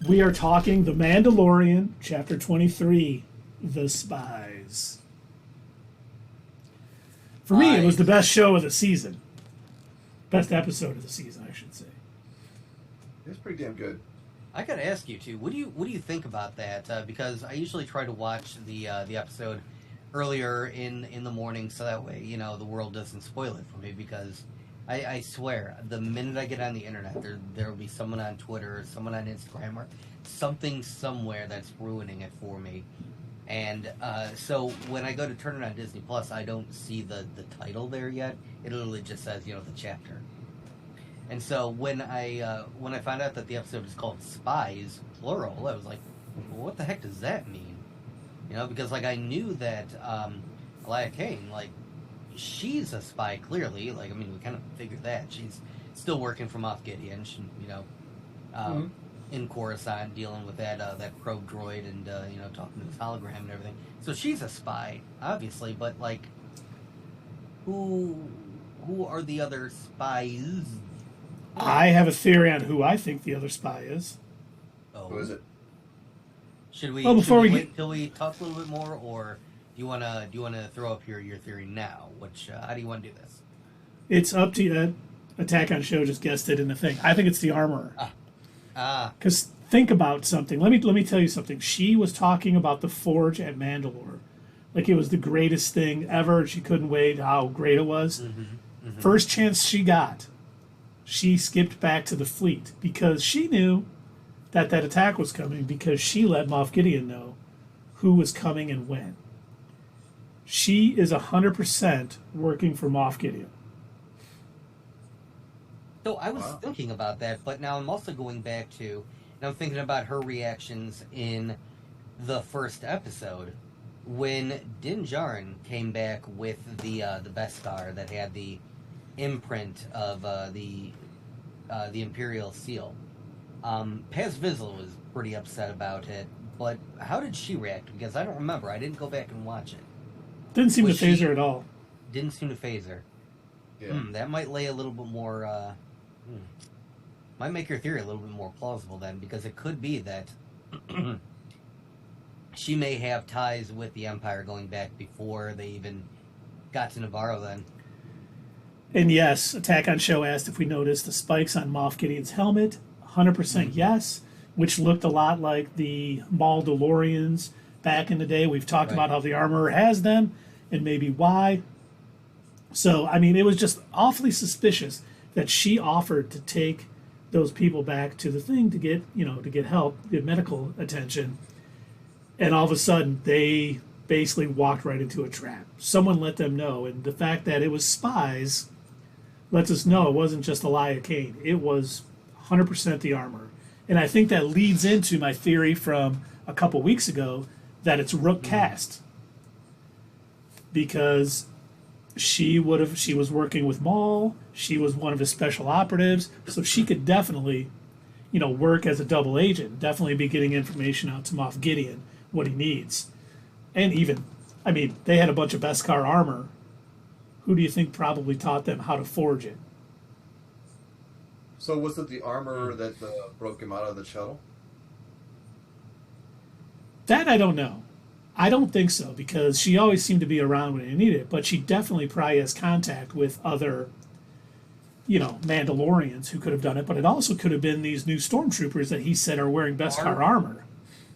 We are talking The Mandalorian, Chapter 23, The Spies. For me, it was the best show of the season. Best episode of the season, I should say. It's pretty damn good. I gotta ask you too. What do you think about that? Because I usually try to watch the episode earlier in the morning, so that way the world doesn't spoil it for me. Because I swear, the minute I get on the internet, there will be someone on Twitter, or someone on Instagram, or something somewhere that's ruining it for me. And so when I go to turn it on Disney Plus, I don't see the title there yet. It literally just says the chapter. And so when I found out that the episode is called Spies, plural, I was like, well, what the heck does that mean? Because I knew that Elia Kane, she's a spy, clearly. We kind of figured that. She's still working for Moff Gideon, in Coruscant, dealing with that probe droid and, talking to his hologram and everything. So she's a spy, obviously, but, who are the other spies? I have a theory on who I think the other spy is. Oh. Who is it? Should we, wait till we talk a little bit more, or do you wanna throw up your theory now? How do you want to do this? It's up to you. Attack on Show just guessed it in the thing. I think it's the Armorer. Because think about something. Let me tell you something. She was talking about the Forge at Mandalore, like it was the greatest thing ever. She couldn't wait how great it was. Mm-hmm. Mm-hmm. First chance she got, she skipped back to the fleet because she knew that attack was coming, because she let Moff Gideon know who was coming and when. She is 100% working for Moff Gideon. So I was thinking about that, but now I'm also going back to, and I'm thinking about her reactions in the first episode when Din Djarin came back with the Beskar that had the imprint of the Imperial seal. Paz Vizsla was pretty upset about it, but how did she react? Because I don't remember. I didn't go back and watch it. Didn't seem to faze her at all. Didn't seem to faze her. Yeah. That might lay a little bit more... might make your theory a little bit more plausible then, because it could be that she may have ties with the Empire going back before they even got to Navarro then. And yes, Attack on Show asked if we noticed the spikes on Moff Gideon's helmet. 100% yes, which looked a lot like the Mandalorians back in the day. We've talked about how the Armorer has them and maybe why. So, it was just awfully suspicious that she offered to take those people back to the thing to get help, get medical attention. And all of a sudden, they basically walked right into a trap. Someone let them know. And the fact that it was Spies lets us know it wasn't just Elia Kane. It was 100% the Armorer. And I think that leads into my theory from a couple weeks ago that it's Rook cast. Because she was working with Maul. She was one of his special operatives, so she could definitely, work as a double agent. Definitely be getting information out to Moff Gideon, what he needs, and even, they had a bunch of Beskar armor. Who do you think probably taught them how to forge it? So was it the armor that broke him out of the shuttle? That I don't know. I don't think so, because she always seemed to be around when they needed it, but she definitely probably has contact with other, Mandalorians who could have done it, but it also could have been these new stormtroopers that he said are wearing Beskar armor.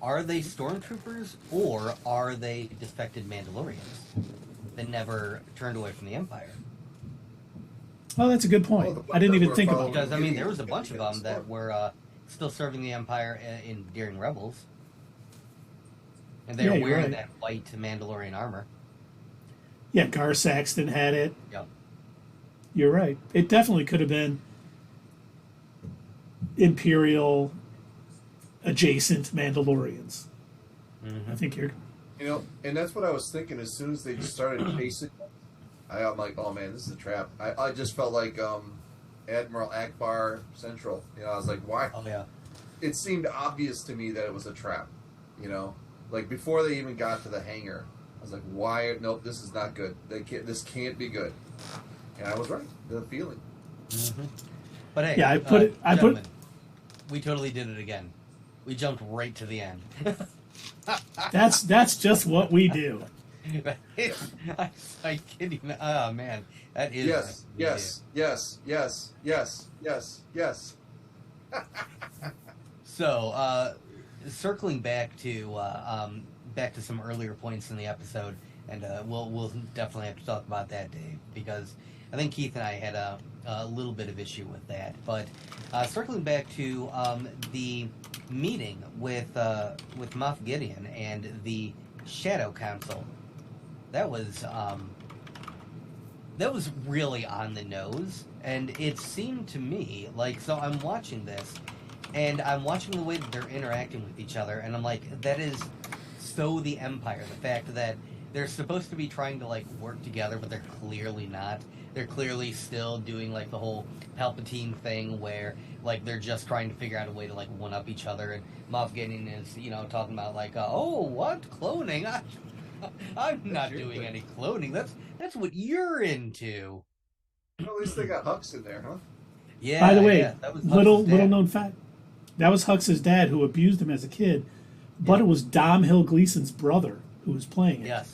Are they stormtroopers, or are they defected Mandalorians that never turned away from the Empire? Oh, that's a good point. I didn't even think about that. Because, there was a bunch of them that were still serving the Empire during Rebels. And they were wearing that white Mandalorian armor. Yeah, Gar Saxton had it. Yep. You're right. It definitely could have been Imperial adjacent Mandalorians. Mm-hmm. I think you're... And that's what I was thinking as soon as they just started pacing. I'm like, oh man, this is a trap. I just felt like Admiral Akbar Central. I was like, why? Oh, yeah. It seemed obvious to me that it was a trap, before they even got to the hangar. I was like, why? Nope, this is not good. This can't be good. And I was right. The feeling. Mm-hmm. But hey, yeah, I put we totally did it again. We jumped right to the end. That's just what we do. I kid you not. Oh man, that is yes. So, circling back to some earlier points in the episode, and we'll definitely have to talk about that, Dave, because I think Keith and I had a little bit of issue with that. But circling back to the meeting with Moff Gideon and the Shadow Council, that was really on the nose, and it seemed to me like, so I'm watching this, and I'm watching the way that they're interacting with each other, and I'm like, that is so the Empire. The fact that they're supposed to be trying to like work together, but they're clearly not. They're clearly still doing like the whole Palpatine thing where like they're just trying to figure out a way to like one up each other. And Moff Gideon is, you know, talking about like, oh, what cloning? I'm not doing any cloning. That's what you're into. Well, at least they got Hux in there, huh? Yeah. By the way, yeah, that was little Hux's dad. known fact. That was Hux's dad who abused him as a kid, but it was Dom Hill Gleason's brother who was playing it. Yes.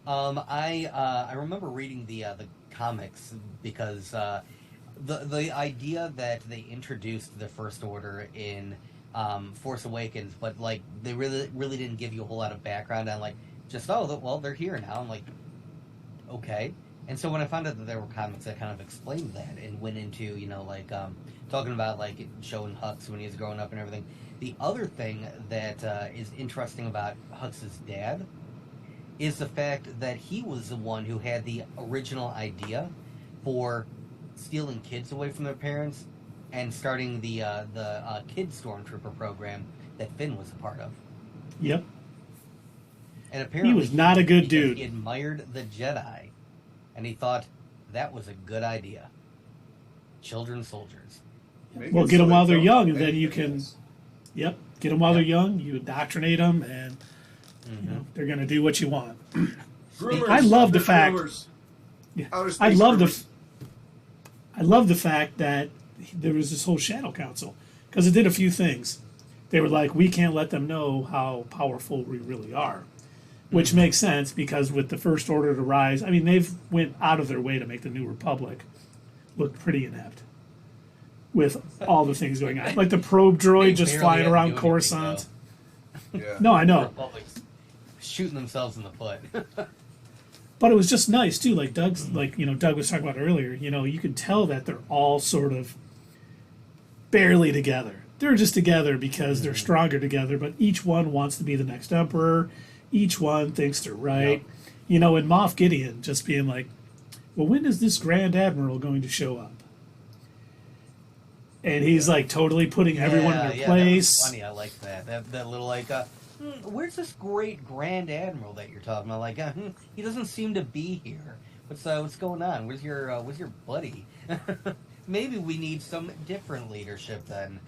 I remember reading the comics because the idea that they introduced the First Order in Force Awakens, but like they really didn't give you a whole lot of background on like just well they're here now. I'm like, okay. And so when I found out that there were comics that kind of explained that and went into, you know, like talking about like showing Hux when he was growing up and everything. The other thing that is interesting about Hux's dad is the fact that he was the one who had the original idea for stealing kids away from their parents and starting the kid stormtrooper program that Finn was a part of. Yep. And apparently He was not a good because dude. He admired the Jedi, and he thought that was a good idea. Children soldiers. Well, get them while they're young, and then you can. Yep, get them while they're young. You indoctrinate them, and you know they're going to do what you want. Groomers, I love the fact. groomers. Yeah, Outer space I love groomers. I love the fact that there was this whole Shadow Council because it did a few things. They were like, we can't let them know how powerful we really are, which makes sense because with the First Order to rise, I mean, they've went out of their way to make the New Republic look pretty inept with all the things going on, like the probe droid just barely flying had to around do anything, Coruscant. Yeah. No, I know. Republic's shooting themselves in the foot. But it was just nice too. Like Doug was talking about earlier. You know, you could tell that they're all sort of barely together. They're just together because they're stronger together. But each one wants to be the next emperor. Each one thinks they're right. Yep. You know, and Moff Gideon just being like, "Well, when is this Grand Admiral going to show up?" And he's like totally putting everyone in their place. That was funny. I like that. That little like, where's this great Grand Admiral that you're talking about? Like, he doesn't seem to be here. What's going on? Where's your buddy? Maybe we need some different leadership then.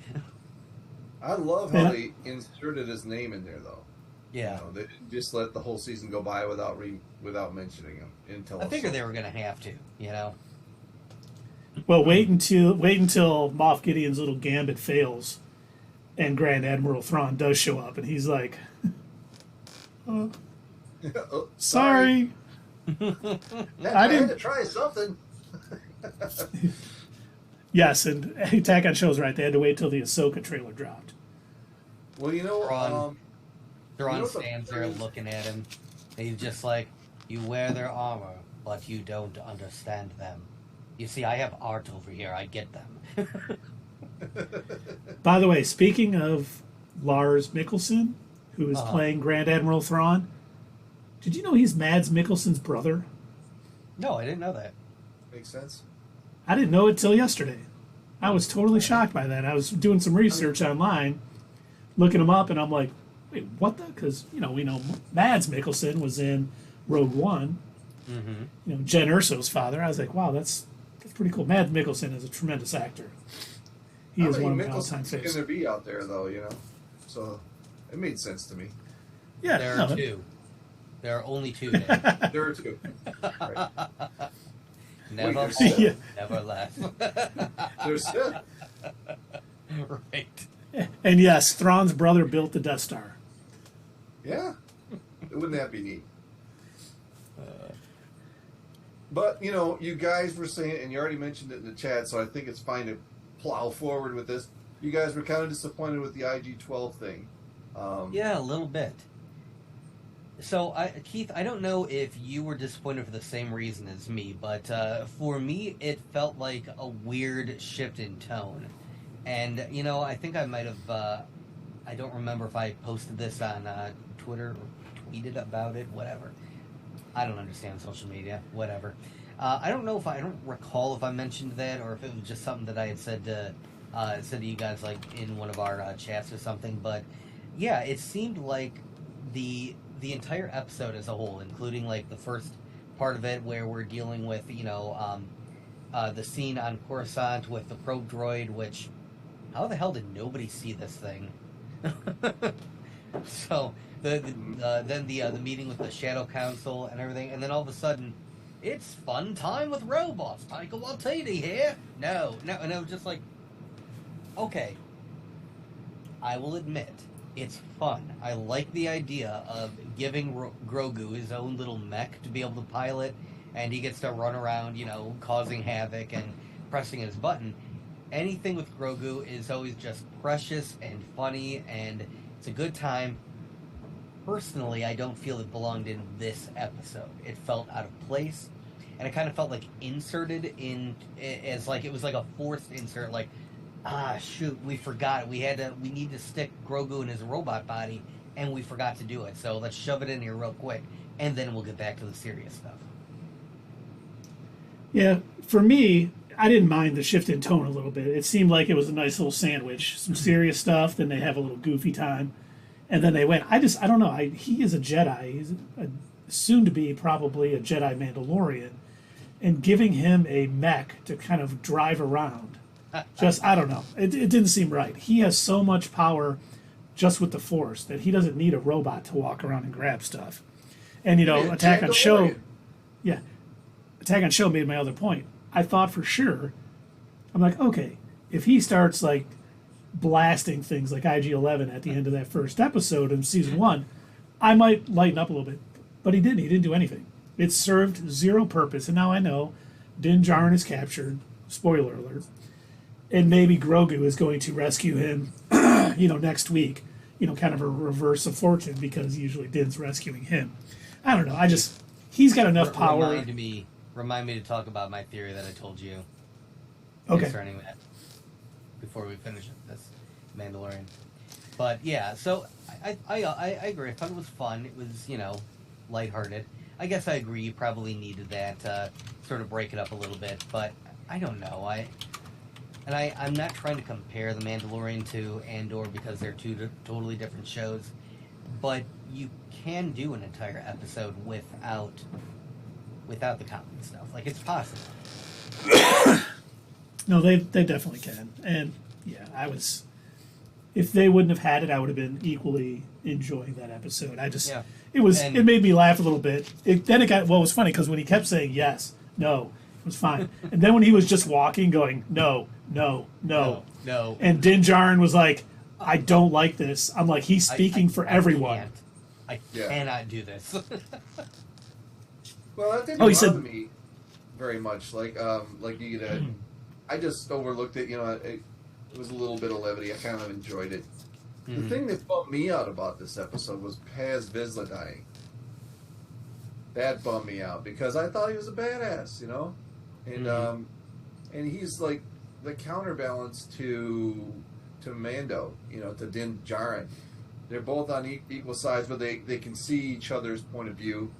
I love how they inserted his name in there, though. Yeah, You know, they didn't just let the whole season go by without mentioning him until I figured they were gonna have to. You know. Well, wait until Moff Gideon's little gambit fails, and Grand Admiral Thrawn does show up, and he's like, Oh, "Sorry, I had to try something. Yes, and Attack on Show's right. They had to wait till the Ahsoka trailer dropped. Well, you know, Thrawn you know what stands there looking at him. And he's just like, you wear their armor, but you don't understand them. You see, I have art over here. I get them. By the way, speaking of Lars Mikkelsen, who is playing Grand Admiral Thrawn, did you know he's Mads Mikkelsen's brother? No, I didn't know that. Makes sense. I didn't know it till yesterday. I was totally shocked by that. I was doing some research online, looking him up, and I'm like, wait, what the? Because, you know, we know Mads Mikkelsen was in Rogue One, you know, Jen Erso's father. I was like, wow, that's pretty cool. Mads Mikkelsen is a tremendous actor. He is one of my all-time Mickelson's favorites. going to be out there, though, you know. So it made sense to me. Yeah, There no, are two. There are only two. Dave. There are two. Right. Never there's more, Yeah. never less. There's Right. And yes, Thrawn's brother built the Death Star. Yeah. Wouldn't that be neat? But, you know, you guys were saying, and you already mentioned it in the chat, so I think it's fine to plow forward with this. You guys were kind of disappointed with the IG-12 thing. Yeah, a little bit. So, Keith, I don't know if you were disappointed for the same reason as me, but for me, it felt like a weird shift in tone. And, you know, I think I might have, I don't remember if I posted this on Twitter or tweeted about it, whatever. I don't understand social media, whatever. I don't recall if I mentioned that or if it was just something that I had said to you guys, like, in one of our chats or something, but yeah, it seemed like the entire episode as a whole, including like the first part of it where we're dealing with, you know, the scene on Coruscant with the probe droid, which, how the hell did nobody see this thing? So then the meeting with the Shadow Council and everything, and then all of a sudden, it's fun time with robots. Taika Waititi here. No, and I was just like, okay, I will admit, it's fun. I like the idea of giving Grogu his own little mech to be able to pilot, and he gets to run around, you know, causing havoc and pressing his button. Anything with Grogu is always just precious and funny, and it's a good time. Personally, I don't feel it belonged in this episode. It felt out of place, and it kind of felt like inserted in as like it was like a forced insert, like, shoot, we forgot. We need to stick Grogu in his robot body, and we forgot to do it. So let's shove it in here real quick, and then we'll get back to the serious stuff. Yeah, for me, I didn't mind the shift in tone a little bit. It seemed like it was a nice little sandwich. Some serious stuff, then they have a little goofy time, and then they went. I don't know. He is a Jedi. He's soon to be probably a Jedi Mandalorian, and giving him a mech to kind of drive around. Just, I don't know. It didn't seem right. He has so much power just with the Force that he doesn't need a robot to walk around and grab stuff. And, you know, Attack on Show made my other point. I thought for sure, I'm like, okay, if he starts, like, blasting things like IG-11 at the end of that first episode in Season 1, I might lighten up a little bit. But he didn't. He didn't do anything. It served zero purpose. And now I know Din Djarin is captured. Spoiler alert. And maybe Grogu is going to rescue him, you know, next week. You know, kind of a reverse of fortune because usually Din's rescuing him. I don't know. He's got enough power. Remind me to talk about my theory that I told you concerning that before we finish this Mandalorian. But yeah, so I agree. I thought it was fun. It was, you know, lighthearted. I guess I agree. You probably needed that sort of break it up a little bit. But I don't know. I'm not trying to compare The Mandalorian to Andor because they're two totally different shows, but you can do an entire episode without the comedy stuff. Like, it's possible. No, they definitely can. And, yeah, if they wouldn't have had it, I would have been equally enjoying that episode. It made me laugh a little bit. It was funny because when he kept saying yes, no, it was fine. And then when he was just walking, going, no. And Din Djarin was like, I don't like this. I'm like, he's speaking for everyone. I cannot do this. Well, that didn't bother me very much. Like you I just overlooked it. You know, it was a little bit of levity. I kind of enjoyed it. The thing that bummed me out about this episode was Paz Vizsla dying. That bummed me out because I thought he was a badass, you know, and he's like the counterbalance to Mando, you know, to Din Djarin. They're both on equal sides, but they can see each other's point of view,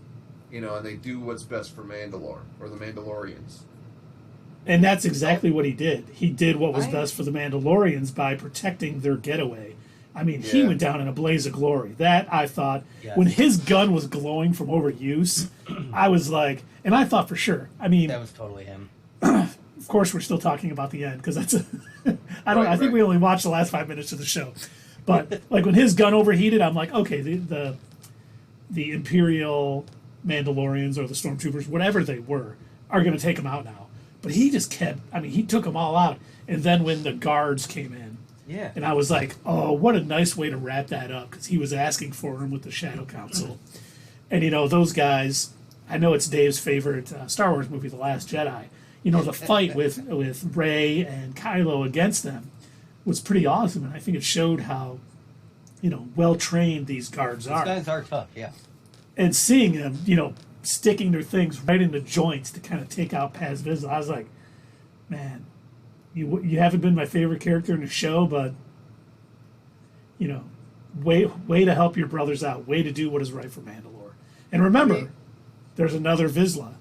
you know, and they do what's best for Mandalore or the Mandalorians. And that's exactly what he did. He did what was best for the Mandalorians by protecting their getaway. I mean, he went down in a blaze of glory. That, I thought, when his gun was glowing from overuse, I was like, and I thought for sure. I mean, that was totally him. Of course, we're still talking about the end because that's I think we only watched the last 5 minutes of the show. But like when his gun overheated, I'm like, okay, the Imperial Mandalorians or the Stormtroopers, whatever they were, are going to take him out now. But he just kept, he took them all out. And then when the guards came in, Yeah. And I was like, oh, what a nice way to wrap that up, because he was asking for him with the Shadow Council. And, those guys, I know it's Dave's favorite Star Wars movie, The Last Jedi. The fight with Rey and Kylo against them was pretty awesome. And I think it showed how, well-trained these guards are. These guys are tough, yeah. And seeing them, sticking their things right into joints to kind of take out Paz Vizsla, I was like, man, you haven't been my favorite character in the show, but way to help your brothers out, way to do what is right for Mandalore. And remember, there's another Vizsla.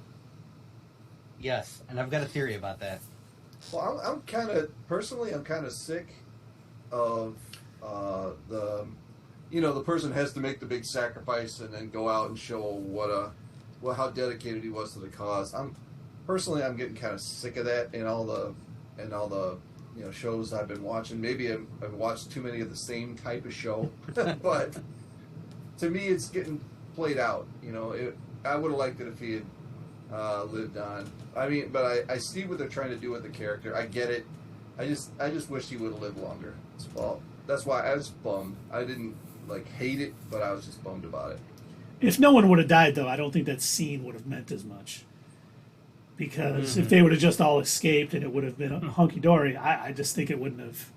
Yes, and I've got a theory about that. Well, I'm kind of sick of the person has to make the big sacrifice and then go out and show how dedicated he was to the cause. I'm getting kind of sick of that in all the shows I've been watching. Maybe I've watched too many of the same type of show, but to me it's getting played out. I would have liked it if he had lived on. But I see what they're trying to do with the character. I get it. I just wish he would have lived longer. Well, that's why I was bummed. I didn't hate it, but I was just bummed about it. If no one would have died, though, I don't think that scene would have meant as much. Because if they would have just all escaped and it would have been hunky-dory, I just think it wouldn't have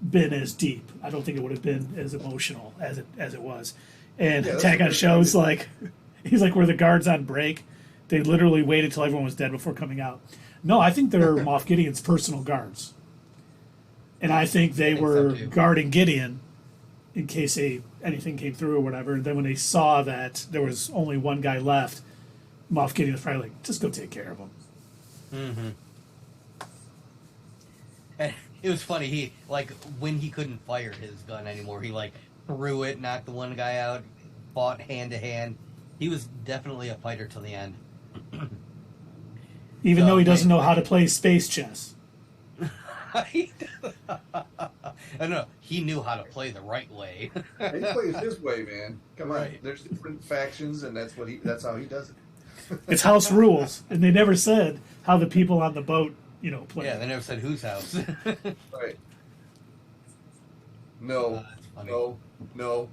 been as deep. I don't think it would have been as emotional as it was. And Attack on Show's he's like, were the guards on break? They literally waited till everyone was dead before coming out. No, I think they're Moff Gideon's personal guards. And I think they were guarding Gideon in case anything came through or whatever. And then when they saw that there was only one guy left, Moff Gideon was probably like, just go take care of him. Mm-hmm. And it was funny. He, when he couldn't fire his gun anymore, he, threw it, knocked the one guy out, fought hand to hand. He was definitely a fighter till the end. Even though he doesn't know how to play space chess. I know. He knew how to play the right way. He plays his way, man. Come on. Right. There's different factions, and that's how he does it. It's house rules, and they never said how the people on the boat, play. Yeah, they never said whose house. Right. No. No.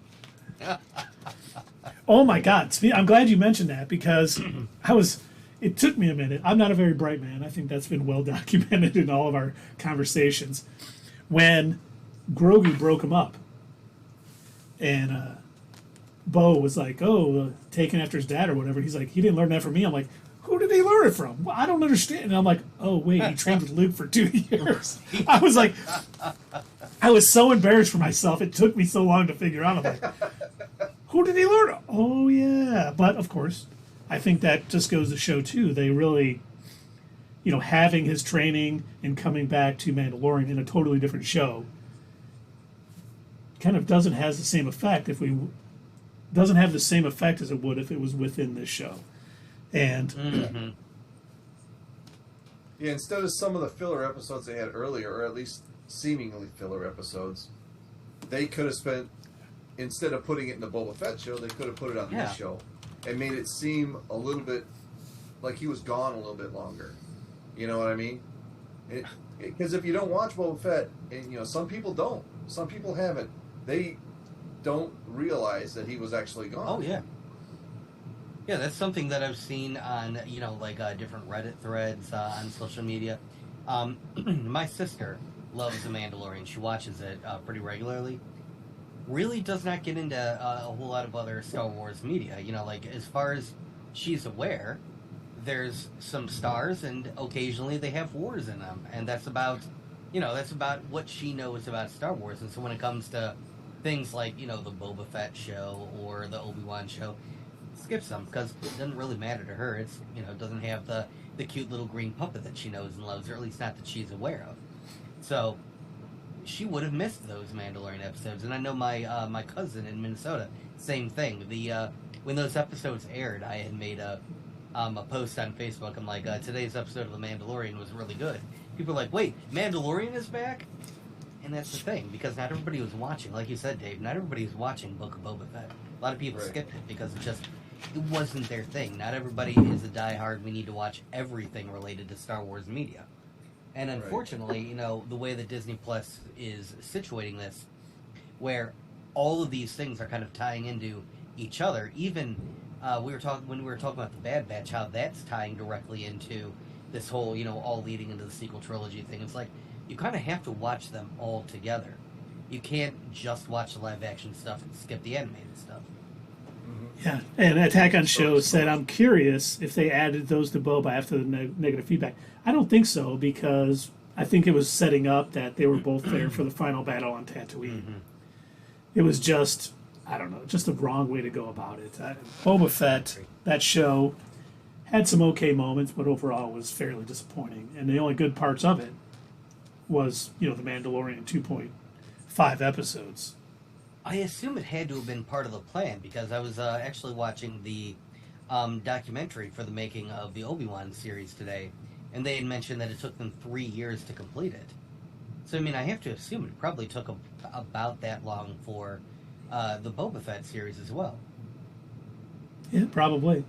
Oh my God! I'm glad you mentioned that, because it took me a minute. I'm not a very bright man. I think that's been well documented in all of our conversations. When Grogu broke him up, and Bo was like, taking after his dad or whatever. He's like, he didn't learn that from me. I'm like, who did he learn it from? Well, I don't understand. And I'm like, oh, wait, he trained with Luke for 2 years. I was like, I was so embarrassed for myself. It took me so long to figure out. I'm like, who did he learn it? Oh, yeah. But, of course, I think that just goes to show, too, they really, having his training and coming back to Mandalorian in a totally different show kind of doesn't have the same effect doesn't have the same effect as it would if it was within this show. And yeah, instead of some of the filler episodes they had earlier, or at least seemingly filler episodes, they could have spent, instead of putting it in the Boba Fett show, they could have put it on this show and made it seem a little bit like he was gone a little bit longer. You know what I mean? Because if you don't watch Boba Fett, and some people don't, some people haven't, they don't realize that he was actually gone. Oh, yeah. Yeah, that's something that I've seen on, different Reddit threads on social media. My sister loves The Mandalorian. She watches it pretty regularly. Really does not get into a whole lot of other Star Wars media. As far as she's aware, there's some stars, and occasionally they have wars in them. And that's about what she knows about Star Wars. And so when it comes to things like, the Boba Fett show or the Obi-Wan show, skips them, because it doesn't really matter to her. It's, it doesn't have the cute little green puppet that she knows and loves, or at least not that she's aware of. So she would have missed those Mandalorian episodes. And I know my cousin in Minnesota, same thing. When those episodes aired, I had made a post on Facebook. I'm like, today's episode of The Mandalorian was really good. People are like, wait, Mandalorian is back? And that's the thing, because not everybody was watching. Like you said, Dave, not everybody was watching Book of Boba Fett. A lot of people skipped it because it wasn't their thing. Not everybody is a diehard, we need to watch everything related to Star Wars media. And unfortunately, you know, the way that Disney Plus is situating this, where all of these things are kind of tying into each other. Even we were talking when we were talking about the Bad Batch, how that's tying directly into this whole, you know, all leading into the sequel trilogy thing. It's like you kind of have to watch them all together. You can't just watch the live action stuff and skip the animated stuff. Yeah, and Attack on Show said, I'm curious if they added those to Boba after the negative feedback. I don't think so, because I think it was setting up that they were both there for the final battle on Tatooine. It was just, I don't know, just a wrong way to go about it. Boba Fett, that show, had some okay moments, but overall was fairly disappointing. And the only good parts of it was, you know, the Mandalorian 2.5 episodes. I assume it had to have been part of the plan, because I was actually watching the documentary for the making of the Obi-Wan series today, and they had mentioned that it took them 3 years to complete it. So, I mean, I have to assume it probably took about that long for the Boba Fett series as well. Yeah, probably.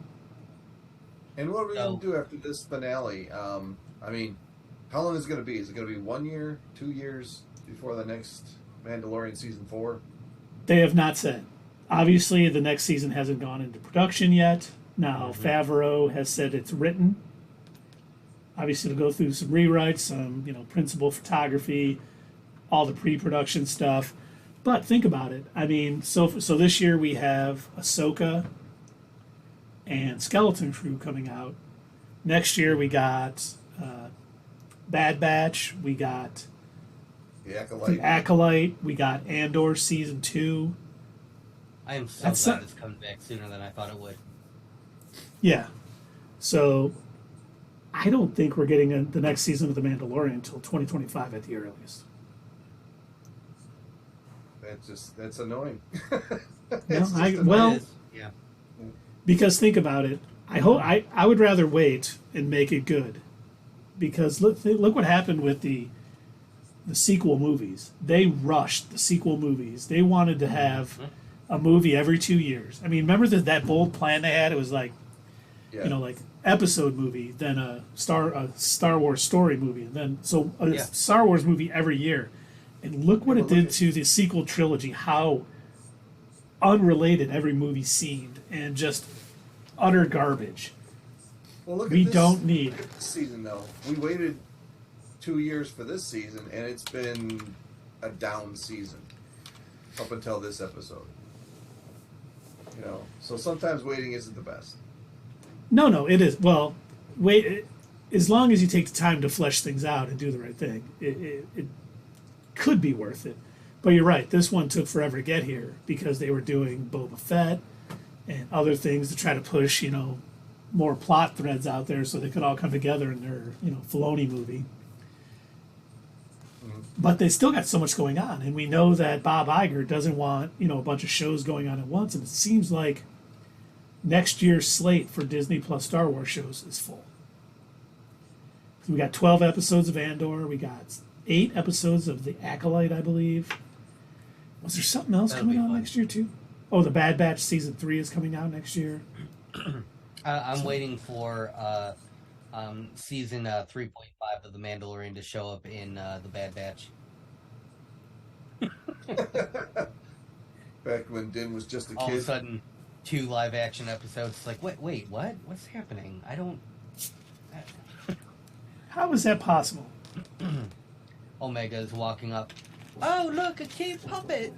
And what are we going to do after this finale? I mean, how long is it going to be? Is it going to be 1 year, 2 years before the next Mandalorian season 4? They have not said. Obviously, the next season hasn't gone into production yet. Now, Favreau has said it's written. Obviously, to go through some rewrites, some, you know, principal photography, all the pre-production stuff. But think about it. I mean, so this year we have Ahsoka and Skeleton Crew coming out. Next year we got Bad Batch. We got The Acolyte. We got Andor Season 2. I am so glad it's coming back sooner than I thought it would. Yeah. So I don't think we're getting the next season of The Mandalorian until 2025 at the earliest. That's annoying. Yeah. Because think about it. I would rather wait and make it good. Because look what happened with the sequel movies. They rushed the sequel movies. They wanted to have a movie every 2 years. I mean, remember that bold plan they had? It was like, you know, like episode movie, then a Star Wars story movie, and then Star Wars movie every year. And look what it did to the sequel trilogy, how unrelated every movie seemed, and just utter garbage. Well, look we at this, don't need this season, though. We waited 2 years for this season, and it's been a down season up until this episode. You know, so sometimes waiting isn't the best. No, it is. Well, wait. As long as you take the time to flesh things out and do the right thing, it could be worth it. But you're right. This one took forever to get here because they were doing Boba Fett and other things to try to push, you know, more plot threads out there so they could all come together in their, you know, Filoni movie. But they still got so much going on, and we know that Bob Iger doesn't want, you know, a bunch of shows going on at once, and it seems like next year's slate for Disney Plus Star Wars shows is full. So we got 12 episodes of Andor, we got 8 episodes of The Acolyte, I believe. Was there something else coming out next year too? Oh, The Bad Batch Season 3 is coming out next year. I'm waiting for season 3.5 of The Mandalorian to show up in The Bad Batch. Back when Din was just a kid. All of a sudden, 2 live action episodes. It's like, wait, what? What's happening? I don't... How is that possible? Omega is walking up. Oh, look, a cave puppet!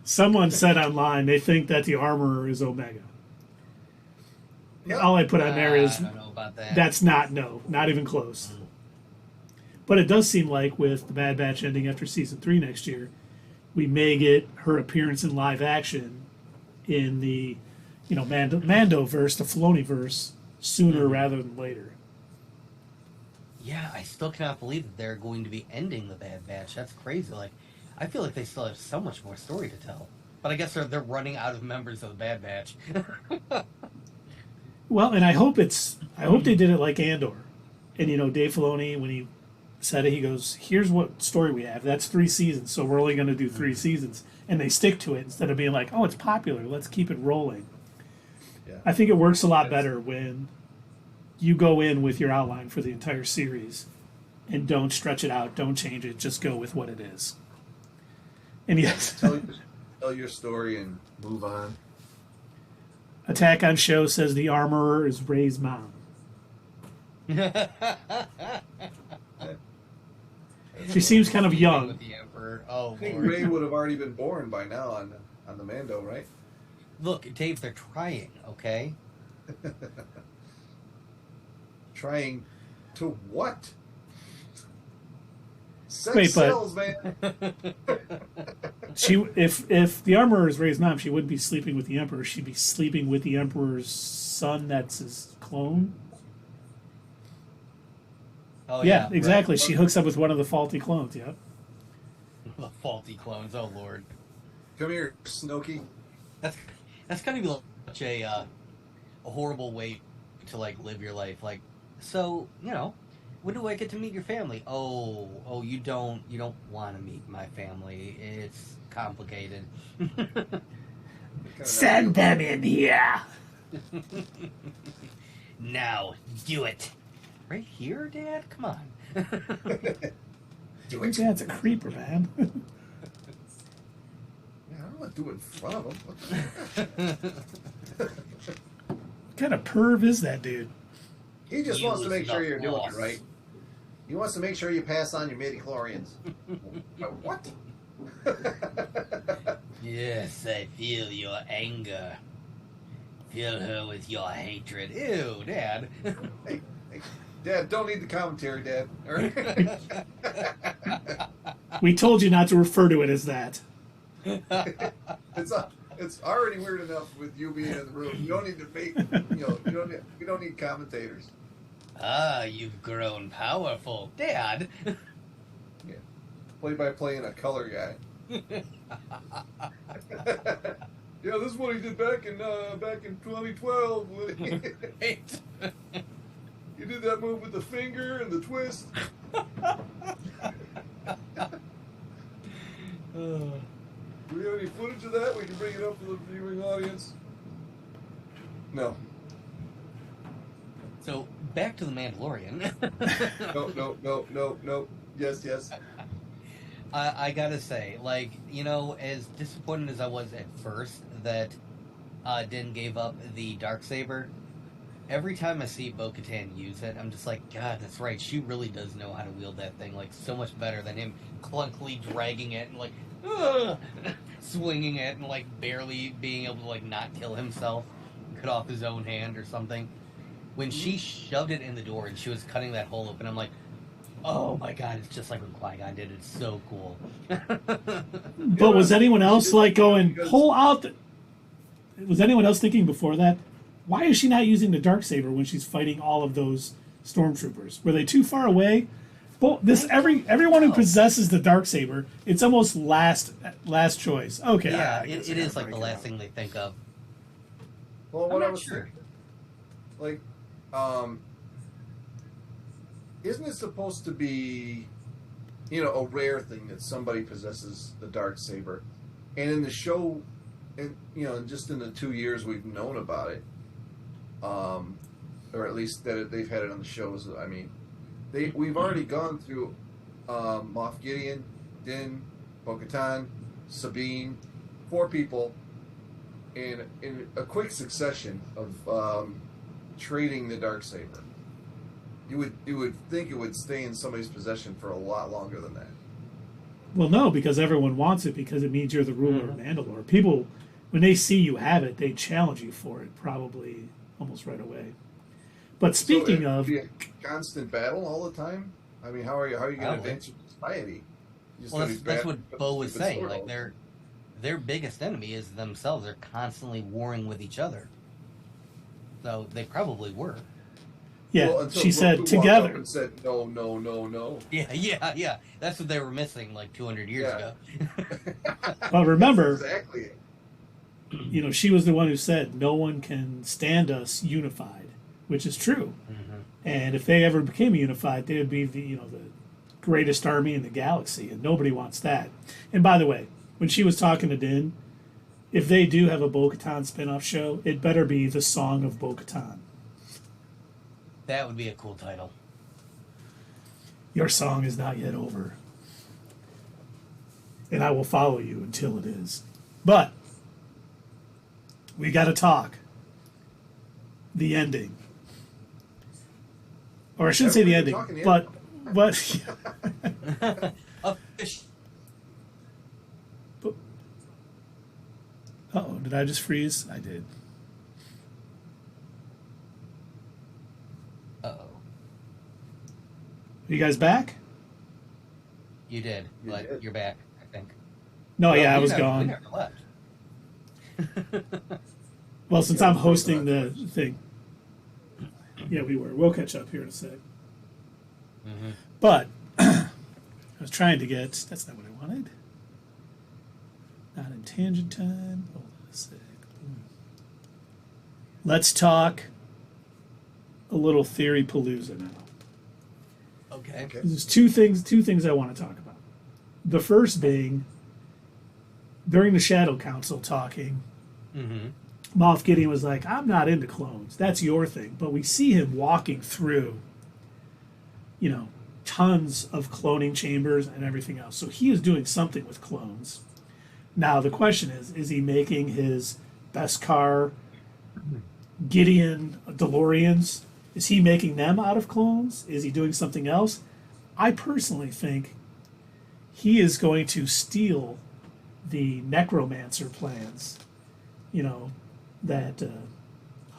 Someone said online they think that the armorer is Omega. Yep. All I put on there is I don't know about that. that's not even close. But it does seem like with the Bad Batch ending after season 3 next year, we may get her appearance in live action in the, you know, Mando-verse, the Filoni-verse, sooner rather than later. Yeah, I still cannot believe that they're going to be ending the Bad Batch. That's crazy. Like, I feel like they still have so much more story to tell. But I guess they're running out of members of the Bad Batch. Well, and I hope they did it like Andor. And, you know, Dave Filoni, when he said it, he goes, here's what story we have. That's 3 seasons, so we're only going to do 3 seasons. And they stick to it instead of being like, oh, it's popular, let's keep it rolling. Yeah. I think it works a lot better when you go in with your outline for the entire series and don't stretch it out, don't change it, just go with what it is. And yes, tell your story and move on. Attack on Show says the armorer is Rey's mom. She seems kind of young. With the Emperor. Oh, I think Lord. Rey would have already been born by now on the Mando, right? Look, Dave, they're trying, okay? Trying to what? Sex Wait, but- sells, man. If the armorer is Rey's mom, she wouldn't be sleeping with the Emperor. She'd be sleeping with the Emperor's son. That's his clone. Oh, Yeah, yeah. exactly. right. She hooks up with one of the faulty clones. Yep. The faulty clones, oh, Lord. Come here, Snoke. That's kind of be such a horrible way to, like, live your life. Like, so, you know, when do I get to meet your family? Oh, you don't want to meet my family. It's complicated. Send them in here. Now, do it. Right here, Dad? Come on. Do Your it. dad's a creeper, man. Yeah, I don't want to do it in front of him. What the What kind of perv is that dude? He just You wants to was make sure the you're doing boss. it right. He wants to make sure you pass on your midichlorians. What? Yes, I feel your anger. Fill her with your hatred. Ew, Dad. Hey, Dad, don't need the commentary, Dad. All right? We told you not to refer to it as that. It's already weird enough with you being in the room. You don't need to make, you don't need commentators. Ah, you've grown powerful. Dad! Yeah. Play by playing a color guy. Yeah, this is what he did back in 2012. When he did that move with the finger and the twist. Do we have any footage of that? We can bring it up for the viewing audience. No. So, back to the Mandalorian. No. Yes. I gotta say, like, you know, as disappointed as I was at first that Din gave up the Darksaber, every time I see Bo-Katan use it, I'm just like, God, that's right, she really does know how to wield that thing, like, so much better than him clunkily dragging it and, like, swinging it and, like, barely being able to, like, not kill himself, cut off his own hand or something. When she shoved it in the door and she was cutting that hole open, I'm like, oh my God, it's just like when Qui-Gon did. It's so cool. But was anyone else like going, pull out? Was anyone else thinking before that, why is she not using the Darksaber when she's fighting all of those stormtroopers? Were they too far away? Well, everyone who possesses the Darksaber, it's almost last choice. Okay, Yeah, I guess it I is gotta like the break it last out. thing they think of. Well, I'm what I not was sure. thinking, like, isn't it supposed to be, a rare thing that somebody possesses the Darksaber? And in the show, and just in the 2 years we've known about it, or at least that they've had it on the shows. I mean, we've already gone through Moff Gideon, Din, Bo-Katan, Sabine, 4 people in a quick succession of trading the Darksaber. You would think it would stay in somebody's possession for a lot longer than that. Well, no, because everyone wants it because it means you're the ruler of Mandalore. People, when they see you have it, they challenge you for it probably almost right away. But speaking So of, be a constant battle all the time. I mean, how are you going to Probably. advance your society? You're just Well, gonna that's be what bad- Bo was stupid saying. sword Like, all the time. their biggest enemy is themselves. They're constantly warring with each other. So they probably were. yeah, Well, until she Grogu said walked together. up and said no. Yeah. That's what they were missing like 200 years Yeah. ago. But remember, That's exactly it. she was the one who said no one can stand us unified, which is true. And if they ever became unified, they would be the greatest army in the galaxy, and nobody wants that. And by the way, when she was talking to Din, if they do have a Bo-Katan spin-off show, it better be the Song of Bo-Katan. That would be a cool title. Your song is not yet over. And I will follow you until it is. But we got to talk. The ending. Or I shouldn't say the ending, but uh-oh, did I just freeze? I did. Uh-oh. Are you guys back? You did, but you're back, I think. No, yeah, I was gone. We never left. Well, since I'm hosting the thing. Yeah, we were. We'll catch up here in a sec. Mm-hmm. But I was trying to get. That's not what I wanted. Not in tangent time. Hold on a sec. Let's talk a little theory palooza now. Okay. There's two things I want to talk about. The first being during the Shadow Council talking. Mm-hmm. Moff Gideon was like, I'm not into clones. That's your thing. But we see him walking through, tons of cloning chambers and everything else. So he is doing something with clones. Now, the question is he making his Beskar Gideon DeLoreans? Is he making them out of clones? Is he doing something else? I personally think he is going to steal the necromancer plans, that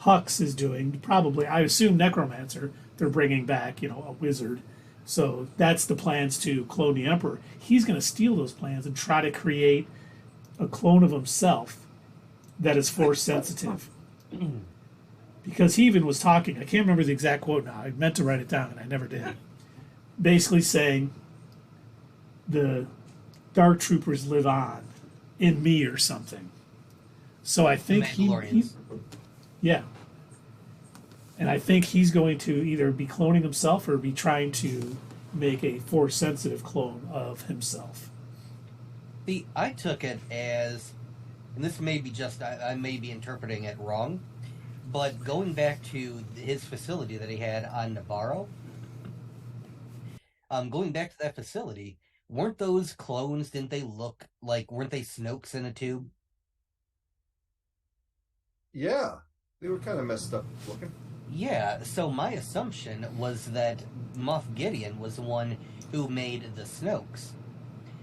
Hux is doing. Probably, I assume necromancer, they're bringing back, a wizard. So that's the plans to clone the Emperor. He's going to steal those plans and try to create a clone of himself that is force sensitive. Because he even was talking, I can't remember the exact quote now, I meant to write it down and I never did. Basically saying the Dark Troopers live on in me or something. So I think he yeah. And I think he's going to either be cloning himself or be trying to make a force sensitive clone of himself. See, I took it as, and this may be just, I may be interpreting it wrong, but going back to his facility that he had on Navarro, going back to that facility, weren't those clones, didn't they look like, weren't they Snokes in a tube? Yeah, they were kind of messed up looking. Yeah, so my assumption was that Moff Gideon was the one who made the Snokes.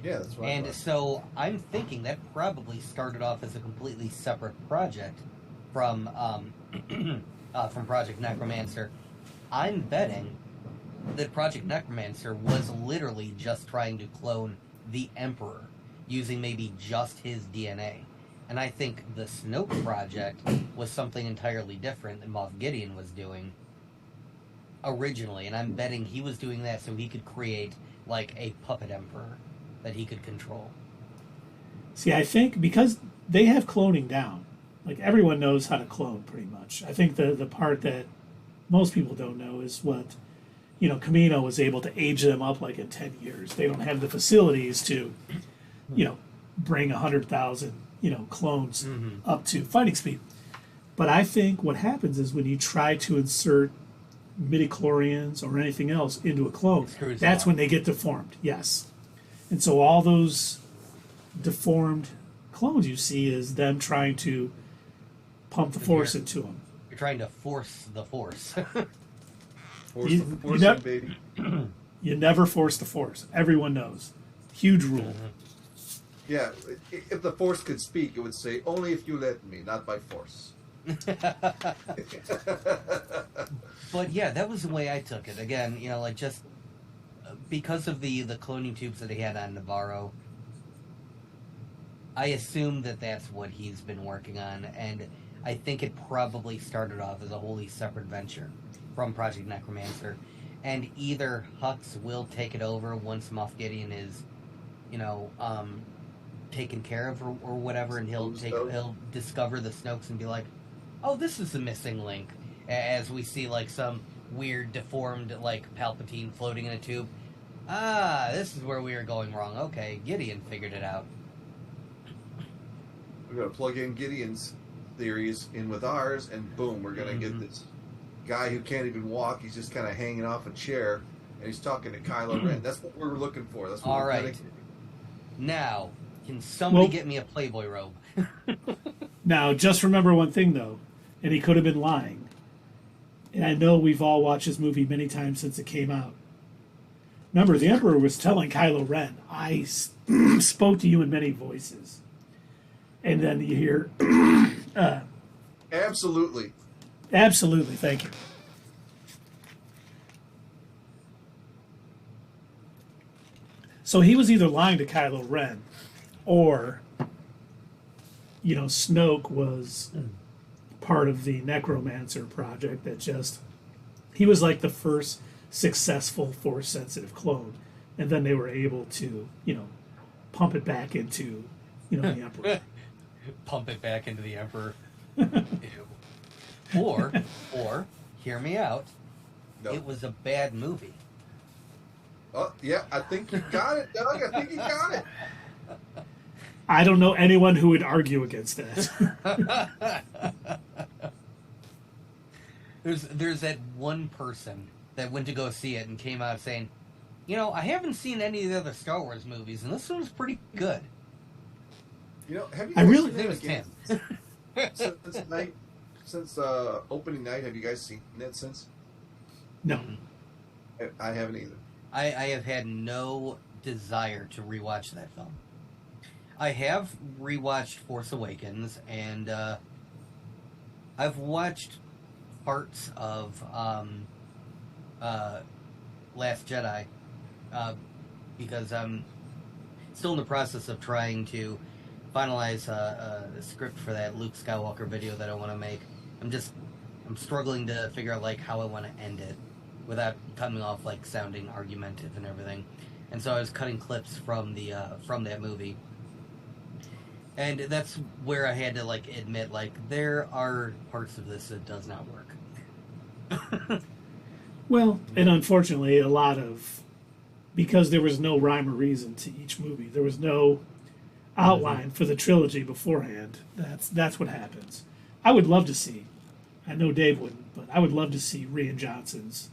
Yeah, that's right. And so I'm thinking that probably started off as a completely separate project from Project Necromancer. I'm betting that Project Necromancer was literally just trying to clone the Emperor, using maybe just his DNA. And I think the Snoke project was something entirely different than Moff Gideon was doing originally. And I'm betting he was doing that so he could create, like, a puppet Emperor that he could control. See, I think because they have cloning down, like everyone knows how to clone pretty much. I think the part that most people don't know is what, Kamino was able to age them up like in 10 years. They don't have the facilities to, bring 100,000, clones up to fighting speed. But I think what happens is when you try to insert midichlorians or anything else into a clone, that's when they get deformed, yes. And so all those deformed clones you see is them trying to pump the force into them. You're trying to force the force. Baby. You never force the force. Everyone knows. Huge rule. Yeah, if the force could speak, it would say, only if you let me, not by force. But yeah, that was the way I took it. Again, just because of the cloning tubes that he had on Navarro, I assume that that's what he's been working on, and I think it probably started off as a wholly separate venture from Project Necromancer, and either Hux will take it over once Moff Gideon is, taken care of or whatever, and he'll discover the Snokes and be like, oh, this is the missing link, as we see like some weird deformed like Palpatine floating in a tube. Ah, this is where we were going wrong. Okay, Gideon figured it out. We're going to plug in Gideon's theories in with ours, and boom, we're going to get this guy who can't even walk. He's just kind of hanging off a chair, and he's talking to Kylo Ren. That's what we're looking for. That's what All we're right. getting. Now, can somebody get me a Playboy robe? Now, just remember one thing, though, and he could have been lying. And I know we've all watched this movie many times since it came out. Remember, the Emperor was telling Kylo Ren, I spoke to you in many voices. And then you hear, Absolutely. absolutely, thank you. So he was either lying to Kylo Ren, or, Snoke was part of the Necromancer project that just, he was like the first successful Force-sensitive clone. And then they were able to, pump it back into, the Emperor. Pump it back into the Emperor. Ew. Or, hear me out, No. it was a bad movie. Oh, yeah, I think you got it, Doug. I think you got it. I don't know anyone who would argue against that. There's that one person that went to go see it and came out saying, I haven't seen any of the other Star Wars movies, and this one's pretty good. Have you I guys really- seen His name it is again? Since opening night, have you guys seen it since? No. I haven't either. I have had no desire to rewatch that film. I have rewatched Force Awakens, and I've watched parts of Last Jedi because I'm still in the process of trying to finalize a script for that Luke Skywalker video that I want to make. I'm struggling to figure out how I want to end it without coming off sounding argumentative and everything. And so I was cutting clips from the from that movie. And that's where I had to admit there are parts of this that does not work. Well, and unfortunately, because there was no rhyme or reason to each movie, there was no outline for the trilogy beforehand. That's what happens. I would love to see, I know Dave wouldn't, but I would love to see Rian Johnson's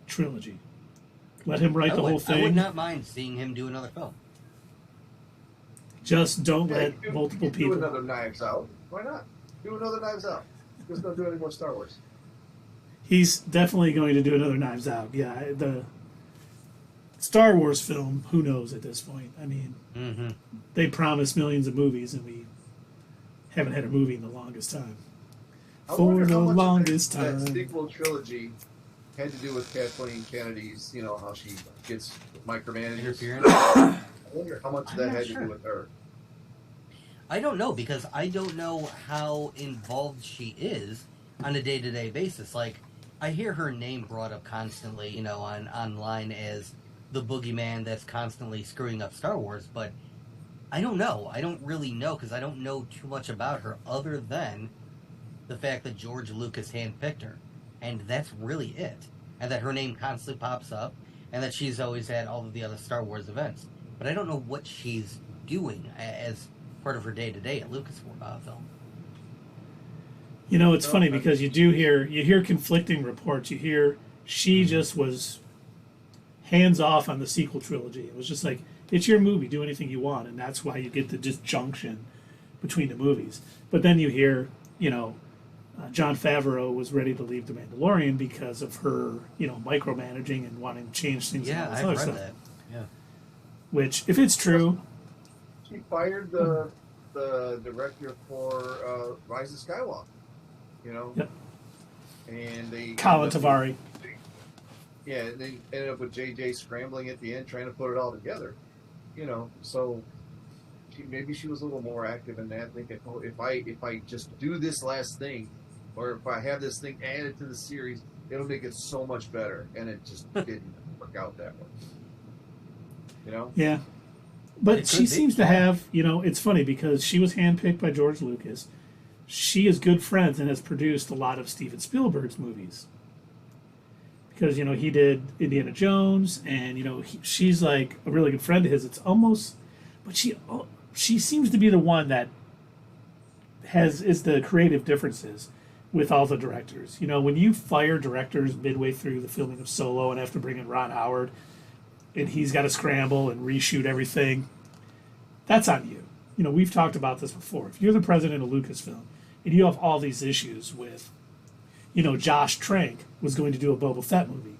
trilogy. Let him write the whole thing. I would not mind seeing him do another film. Just don't Yeah, let multiple do people. another Knives Out. Why not? Do another Knives Out. Just don't do any more Star Wars. He's definitely going to do another Knives Out. Yeah, the Star Wars film, who knows at this point? I mean, they promised millions of movies, and we haven't had a movie in the longest time. I For wonder the how much of longest that time. sequel trilogy had to do with Kathleen Kennedy's, how she gets micromanagers. Interference? I wonder how much I'm that not had sure. to do with her. I don't know, because I don't know how involved she is on a day-to-day basis. I hear her name brought up constantly, online as the boogeyman that's constantly screwing up Star Wars, but I don't know. I don't really know, because I don't know too much about her other than the fact that George Lucas handpicked her. And that's really it. And that her name constantly pops up, and that she's always at all of the other Star Wars events. But I don't know what she's doing as part of her day-to-day at Lucasfilm. It's funny because you hear conflicting reports. You hear she just was hands off on the sequel trilogy. It was just it's your movie, do anything you want, and that's why you get the disjunction between the movies. But then you hear, Jon Favreau was ready to leave The Mandalorian because of her, micromanaging and wanting to change things. Yeah, and all this I've other read stuff. that. Yeah. Which, if it's true, She fired the director for Rise of Skywalker. Yep. And they Colin Tavari. Yeah, they ended up with JJ scrambling at the end, trying to put it all together. So maybe she was a little more active in that, thinking, oh, if I just do this last thing, or if I have this thing added to the series, it'll make it so much better. And it just didn't work out that way. Yeah. But It she could be. seems to have, it's funny because she was handpicked by George Lucas. She is good friends and has produced a lot of Steven Spielberg's movies. Because, he did Indiana Jones, and, she's a really good friend of his. It's almost, but she seems to be the one that is the creative differences. with all the directors. You know, when you fire directors midway through the filming of Solo and have to bring in Ron Howard, and he's got to scramble and reshoot everything, that's on you. You know, we've talked about this before. If you're the president of Lucasfilm and you have all these issues with, you know, Josh Trank was going to do a Boba Fett movie,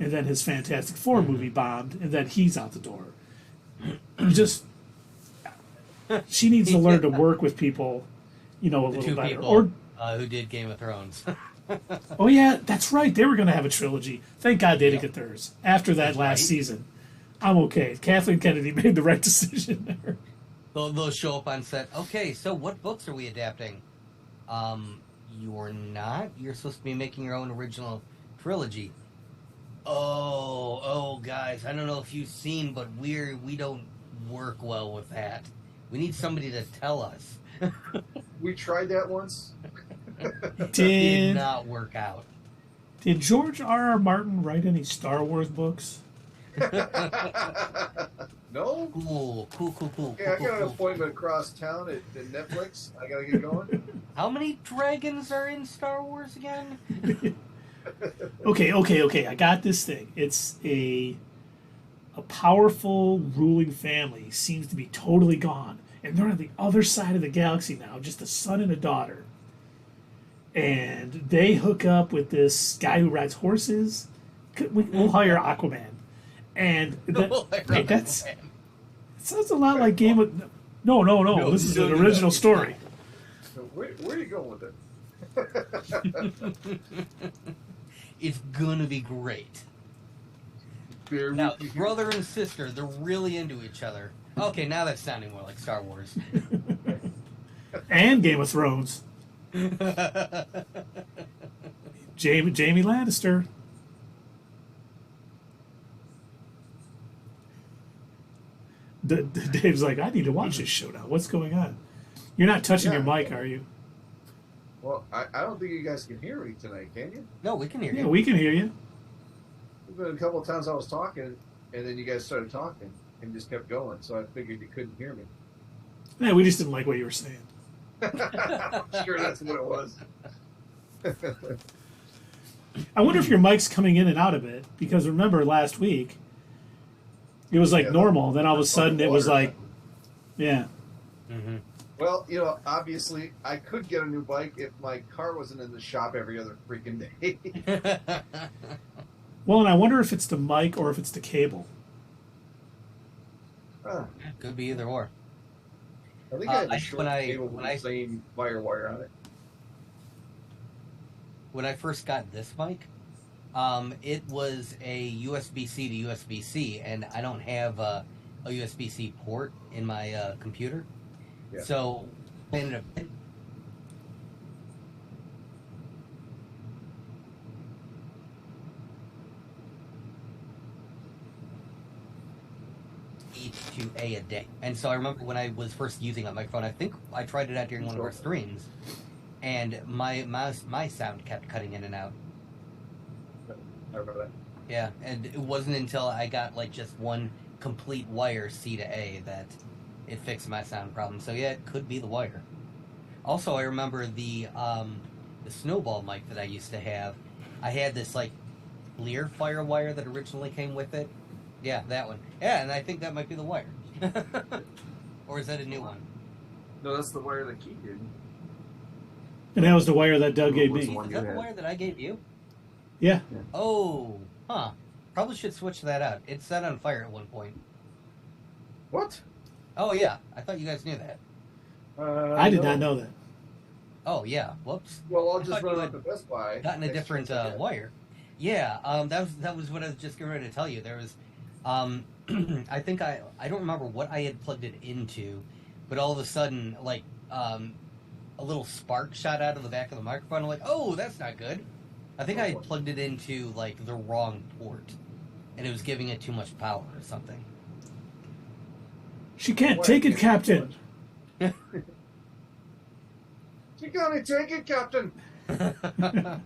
and then his Fantastic Four movie bombed, and then he's out the door. You just, she needs to learn to work with people, you know, a The little two better. people Or, who did Game of Thrones. oh yeah, that's right. They were going to have a trilogy. Thank God they didn't get theirs after that last Right. season. I'm okay. Kathleen Kennedy made the right decision there. They'll show up on set. Okay, so what books are we adapting? You're not. You're supposed to be making your own original trilogy. Oh, guys, I don't know if you've seen, but we don't work well with that. We need somebody to tell us. We tried that once. Did Did not work out. George R.R. Martin write any Star Wars books? No? Cool. Okay, I got an appointment across town at Netflix. I gotta get going. How many dragons are in Star Wars again? Okay. I got this thing. It's a powerful ruling family seems to be totally gone, and they're on the other side of the galaxy now, just a son and a daughter. And they hook up with this guy who rides horses. We'll hire Aquaman. And that's it sounds a lot like Game of No. This is an original story. So where are you going with it? It's gonna be great. Now, brother and sister, they're really into each other. Okay, now that's sounding more like Star Wars. And Game of Thrones. Jamie Lannister. Dave's like, I need to watch this show now. What's going on? You're not touching your mic, are you? Well, I don't think you guys can hear me tonight, can you? No, we can hear you. Yeah, we can hear you. There's been a couple of times I was talking, and then you guys started talking and just kept going, so I figured you couldn't hear me. Yeah, we just didn't like what you were saying. I'm sure that's what it was. I wonder if your mic's coming in and out a bit, because remember last week, it was like normal. Then all of a sudden it was like, yeah. Mm-hmm. Well, you know, obviously, I could get a new bike if my car wasn't in the shop every other freaking day. Well, and I wonder if it's the mic or if it's the cable. Could be either or. I think I have a short cable with when the same wire on it. When I first got this mic, it was a USB-C to USB-C, and I don't have a USB-C port in my computer. Yeah. So I ended up to a day. And so I remember when I was first using that microphone, I think I tried it out during one of our streams, and my sound kept cutting in and out. I remember that. Yeah, and it wasn't until I got like just one complete wire C to A that it fixed my sound problem. So yeah, it could be the wire. Also, I remember the snowball mic that I used to have. I had this like clear fire wire that originally came with it. Yeah, that one. Yeah, and I think that might be the wire. Or is that a new one? No, that's the wire that Keith did. And that was the wire that Doug gave Was me. the one Is you that the had. wire that I gave you? Yeah. Oh, huh. Probably should switch that out. It set on fire at one point. What? Oh yeah, I thought you guys knew that. I did not know that. Oh yeah, whoops. Well, I'll I just thought run you up to Best Buy. Gotten a different wire. Yeah, that was what I was just getting ready to tell you. There was, I think I don't remember what I had plugged it into, but all of a sudden, like, a little spark shot out of the back of the microphone. I'm like, oh, that's not good. I think I had plugged it into like the wrong port, and it was giving it too much power or something. She can't take it, Captain. You gotta take it, Captain. I'm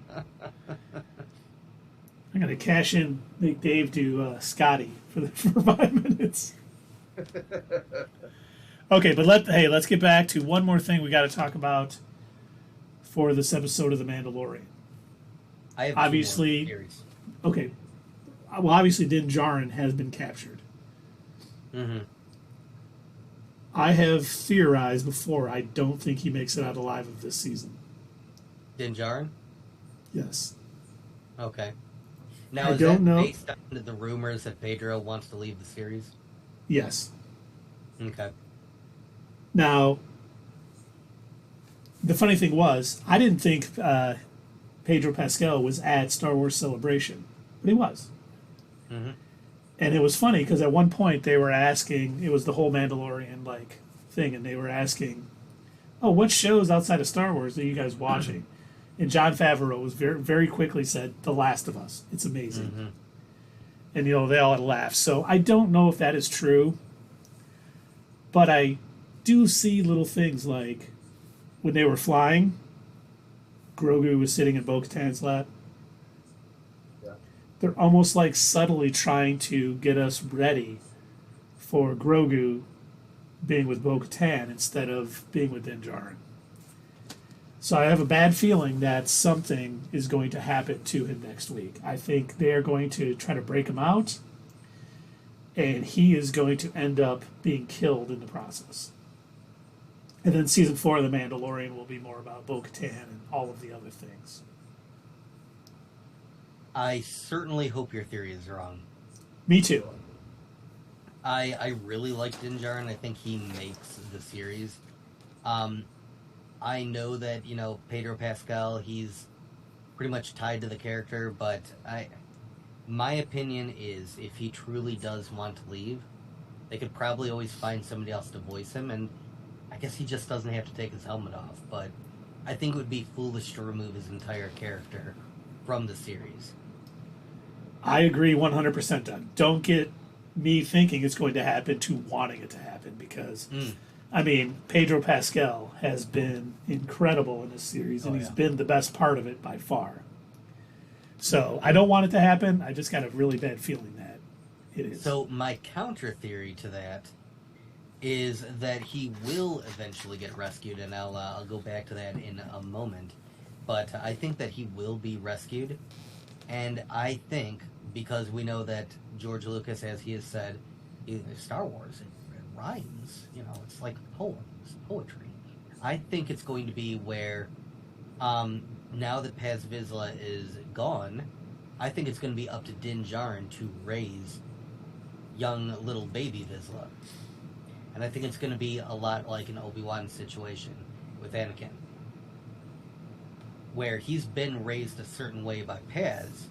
gonna cash in, make Dave do Scotty for 5 minutes. Okay, but let's get back to one more thing we got to talk about. for this episode of The Mandalorian. I have Obviously- 2 more theories. Okay, well, obviously Din Djarin has been captured. Mm-hmm. I have theorized before, I don't think he makes it out alive of this season. Din Djarin? Yes. Okay. Now, I is don't that know. based on the rumors that Pedro wants to leave the series? Yes. Okay. Now, the funny thing was, I didn't think Pedro Pascal was at Star Wars Celebration, but he was. Mm-hmm. And it was funny because at one point they were asking, it was the whole Mandalorian like thing, and they were asking, "Oh, what shows outside of Star Wars are you guys watching?" And Jon Favreau was very quickly said, "The Last of Us. It's amazing." Mm-hmm. And they all had laughed. So I don't know if that is true, but I do see little things like when they were flying, Grogu was sitting in Bo-Katan's lap. Yeah. They're almost like subtly trying to get us ready for Grogu being with Bo-Katan instead of being with Din Djarin. So I have a bad feeling that something is going to happen to him next week. I think they are going to try to break him out, and he is going to end up being killed in the process. And then season 4 of The Mandalorian will be more about Bo-Katan and all of the other things. I certainly hope your theory is wrong. Me too. I really like Din Djarin. I think he makes the series. I know that, Pedro Pascal, he's pretty much tied to the character, but my opinion is if he truly does want to leave, they could probably always find somebody else to voice him, and I guess he just doesn't have to take his helmet off, but I think it would be foolish to remove his entire character from the series. I agree 100%, Doug. Don't get me thinking it's going to happen to wanting it to happen, because I mean, Pedro Pascal has been incredible in this series, and he's been the best part of it by far. So I don't want it to happen. I just got a really bad feeling that it is. So my counter theory to that is that he will eventually get rescued, and I'll go back to that in a moment. But I think that he will be rescued, and I think because we know that George Lucas, as he has said, Star Wars, it rhymes. It's like poems, poetry. I think it's going to be where, now that Paz Vizsla is gone, I think it's going to be up to Din Djarin to raise young little baby Vizsla. And I think it's going to be a lot like an Obi-Wan situation with Anakin, where he's been raised a certain way by Paz,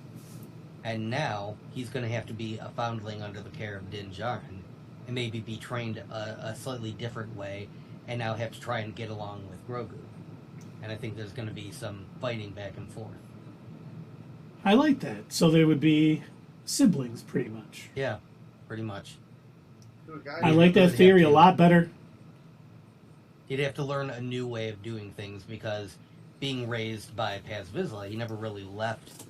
and now he's going to have to be a foundling under the care of Din Djarin, and maybe be trained a slightly different way, and now have to try and get along with Grogu. And I think there's going to be some fighting back and forth. I like that. So they would be siblings, pretty much. Yeah, pretty much. I like that theory a lot better. He'd have to learn a new way of doing things, because being raised by Paz Vizsla, he never really left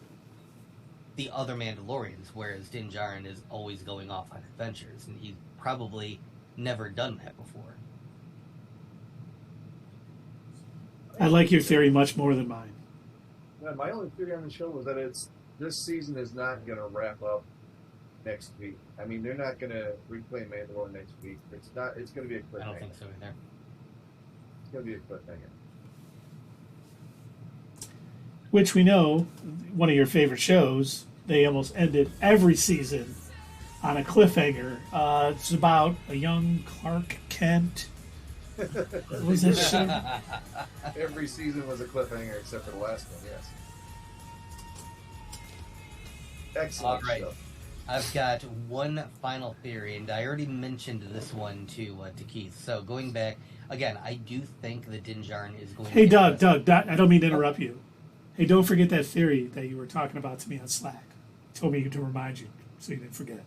the other Mandalorians, whereas Din Djarin is always going off on adventures, and he's probably never done that before. I like your theory much more than mine. Yeah, my only theory on the show was that this season is not going to wrap up next week. I mean, they're not going to replay Mandalorian next week. It's not. It's going to be a cliffhanger. I don't think so either. It's going to be a cliffhanger. Which we know, one of your favorite shows, they almost ended every season on a cliffhanger. It's about a young Clark Kent. What was that show? Every season was a cliffhanger except for the last one. Yes. Excellent. All right. Stuff. I've got one final theory, and I already mentioned this one to Keith. So going back again, I do think that Din Djarin is going. Hey, to Doug, I don't mean to interrupt you. Hey, don't forget that theory that you were talking about to me on Slack. You told me to remind you, so you didn't forget.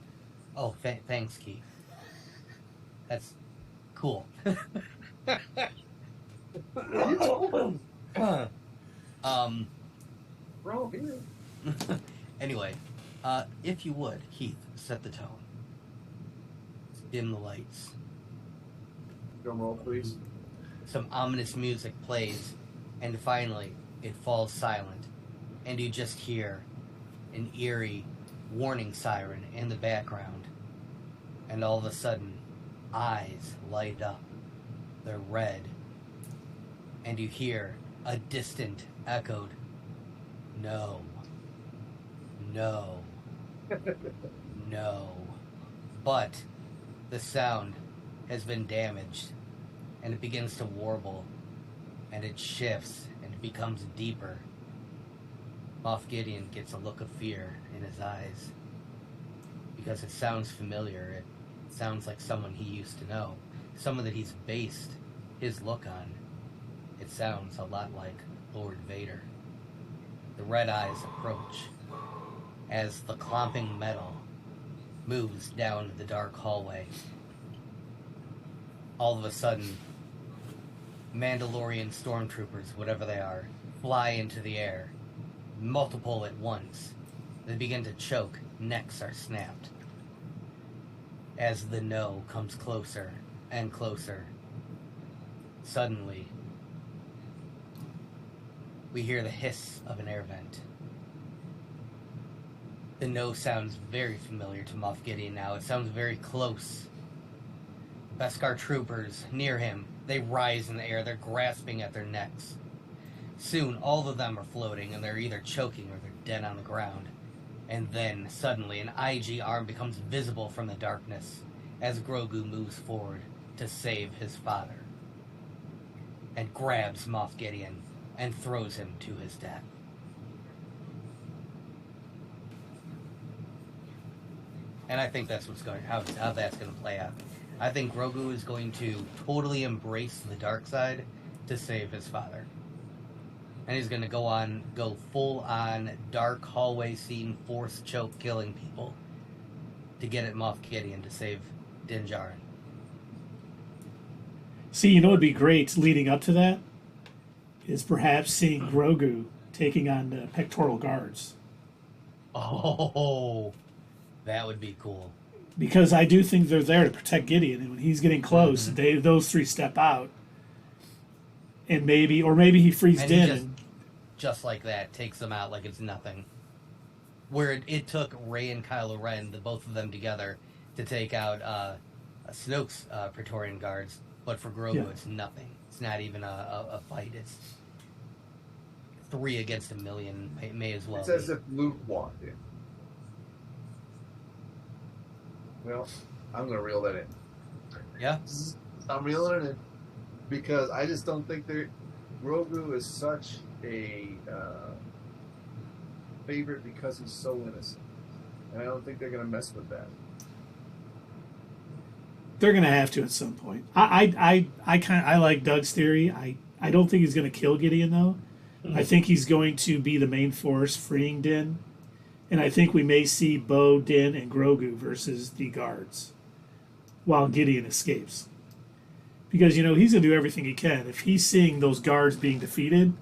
Oh, thanks, Keith. That's cool. Bro, here. Anyway, if you would, Keith, set the tone. Dim the lights. Drum roll, please. Some ominous music plays, And finally, it falls silent, and you just hear an eerie warning siren in the background. And all of a sudden, eyes light up. They're red. And you hear a distant, echoed, "No. No. No." But the sound has been damaged, and it begins to warble, and it shifts, and it becomes deeper. Moff Gideon gets a look of fear in his eyes, because it sounds familiar. It sounds like someone he used to know, someone that he's based his look on. It sounds a lot like Lord Vader. The red eyes approach as the clomping metal moves down the dark hallway. All of a sudden, Mandalorian stormtroopers, whatever they are, fly into the air, multiple at once. They begin to choke, necks are snapped. As the no comes closer and closer, suddenly, we hear the hiss of an air vent. The no sounds very familiar to Moff Gideon now. It sounds very close. Beskar troopers near him, they rise in the air. They're grasping at their necks. Soon, all of them are floating, and they're either choking or they're dead on the ground. And then, suddenly, an IG arm becomes visible from the darkness as Grogu moves forward to save his father, and grabs Moff Gideon and throws him to his death. And I think that's how that's going to play out. I think Grogu is going to totally embrace the dark side to save his father. And he's going to go full on dark hallway scene, force choke killing people to get at Moff Gideon to save Din Djarin. See, you know what would be great leading up to that is perhaps seeing Grogu taking on the pectoral guards. Oh, that would be cool. Because I do think they're there to protect Gideon, and when he's getting close, those three step out, and maybe he frees Din, and just like that takes them out like it's nothing. Where it took Rey and Kylo Ren, both of them together, to take out Snoke's Praetorian guards, but for Grogu, It's nothing. It's not even a fight. It's 3 against 1,000,000. May as well. It's as if Luke walked in. Well, I'm going to reel that in. Yeah? I'm reeling it in because I just don't think Grogu is such a favorite because he's so innocent. And I don't think they're going to mess with that. they're going to have to at some point. I like Doug's theory. I don't think he's going to kill Gideon, though. Mm-hmm. I think he's going to be the main force freeing Din. And I think we may see Bo, Din, and Grogu versus the guards while Gideon escapes. Because, he's going to do everything he can. If he's seeing those guards being defeated,